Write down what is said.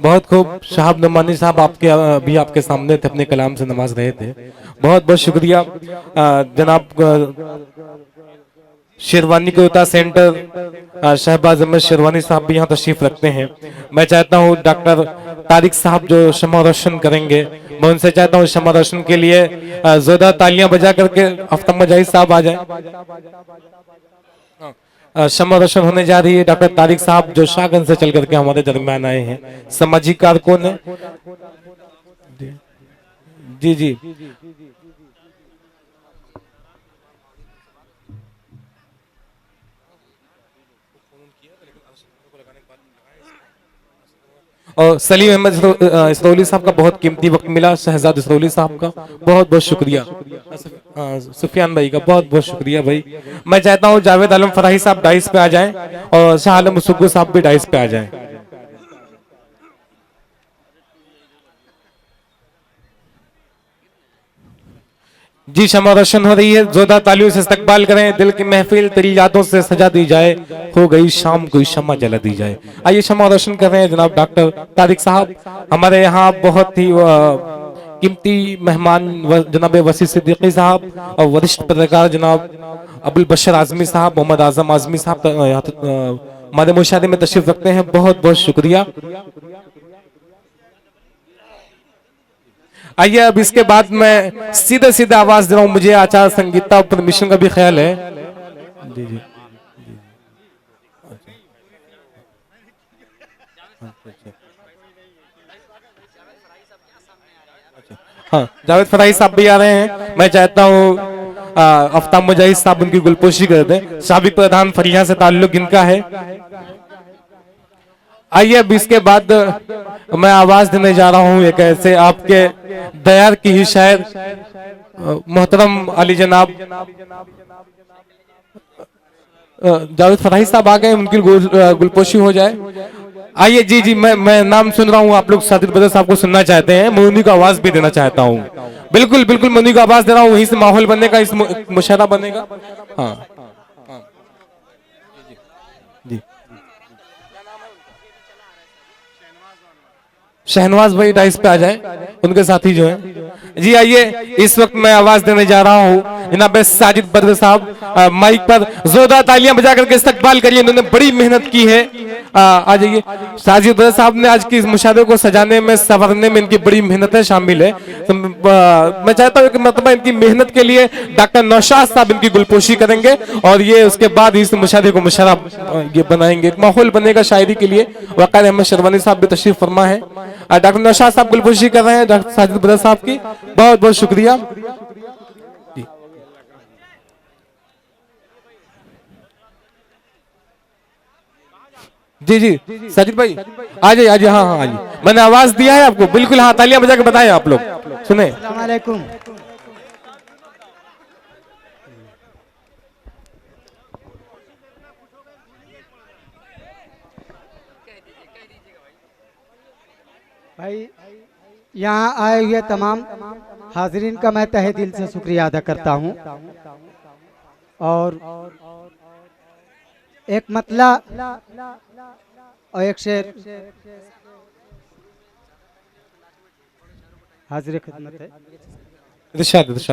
बहुत खूब। शहाब नुमानी साहब आपके भी आपके सामने थे, अपने कलाम से नवाज रहे थे। बहुत बहुत शुक्रिया। जनाब शेरवानी कोता सेंटर शहबाज अहमद शेरवानी साहब भी यहाँ तशरीफ रखते हैं। मैं चाहता हूँ डॉक्टर तारिक साहब जो शमा रोशन करेंगे, मैं उनसे चाहता हूँ शमा रोशन के लिए जोरदार तालियां बजा करके अफ्ताब मुजाहिद साहब आ जाए। शमा रोशन होने जा रही है डॉक्टर तारिक साहब जो शाहगंज से चल करके हमारे दरमियान आए हैं, सामाजिक कारकुन है। जी जी। और सलीम अहमद इसरौली साहब का बहुत कीमती वक्त मिला, शहजाद इसरौली साहब का बहुत बहुत शुक्रिया। सुफियान भाई का बहुत बहुत शुक्रिया भाई। मैं चाहता हूँ जावेद आलम फराही साहब डाइस पे आ जाएं और शाह आलम मुसुग्गु साहब भी डाइस पे आ जाएं। जी शमा रोशन हो रही है, जोरदार तालियों से इस्तकबाल करें। दिल की महफिल तेरी यादों से सजा दी जाए, हो गई शाम कोई शमा जला दी जाए। आइए शमा रोशन कर रहे हैं जनाब डॉक्टर तारिक साहब। हमारे यहाँ बहुत ही कीमती मेहमान जनाब वसी सिद्दीकी साहब और वरिष्ठ पत्रकार जनाब अबुल बशर आजमी साहब, मोहम्मद आजम आजमी साहब हमारे मुशाहरे में तशरीफ रखते हैं। बहुत बहुत शुक्रिया। आइए अब इसके बाद मैं सीधे सीधे आवाज दे रहा हूं, मुझे आचार संहिता परमिशन का भी ख्याल है। जी जी। हाँ जावेद फराही साहब भी आ रहे हैं। मैं चाहता हूँ अफ्ताब मुजाहिद साहब उनकी गुलपोशी कर दें। साबिक प्रधान फरिया से ताल्लुक इनका है। आइए अब इसके बाद मैं आवाज देने जा रहा हूं एक ऐसे आपके दयार की ही शायर मोहतरम अली जनाब जावेद फराही साहब आ गए, उनकी गुलपोशी हो जाए। आइए जी जी। मैं नाम सुन रहा हूँ, आप लोग सादिक बदर साहब को सुनना चाहते हैं, मैं उन्हीं को आवाज भी देना चाहता हूँ। बिल्कुल बिल्कुल मैं उन्हीं को आवाज दे रहा हूँ, वहीं से माहौल बनेगा, इस मुशायरा बनेगा। हाँ जी। शहनवाज भाई डाइस पे आ जाए, उनके साथी जो हैं। जी आइए इस वक्त मैं आवाज देने जा रहा हूँ जनाब साजिद बद्र साहब, माइक पर जोरदार तालियां बजा करके इस्तकबाल करिए, उन्होंने बड़ी मेहनत की है। आ जाइए। साजिद बद्र साहब ने आज की इस मुशाहरे को सजाने में संवरने में इनकी बड़ी मेहनतें शामिल है। तो मैं चाहता हूँ कि मतलब इनकी मेहनत के लिए डॉक्टर नौशाद साहब इनकी गुलपोशी करेंगे और ये उसके बाद इस मुशाहरे को मुशर्रफ ये बनाएंगे, एक माहौल बनेगा शायरी के लिए। वक़ार अहमद शेरवानी साहब भी तशरीफ फरमा है। डॉक्टर नौशाद साहब गुलपोशी कर रहे हैं डॉक्टर साजिद बद्र साहब की। बहुत बहुत शुक्रिया। जी जी साजिद भाई आ जाइए आ जाइए। हाँ हाँ आ जाइए, मैंने आवाज दिया है आपको। बिल्कुल हाँ, तालियां बजा के बताएं आप लोग सुने। अस्सलाम वालेकुम। भाई यहाँ आए हुए तमाम हाजरीन का मैं तहे दिल से शुक्रिया अदा करता हूँ। और एक मतला और एक शेर हाजिर खिदमत है। इरशाद इरशाद।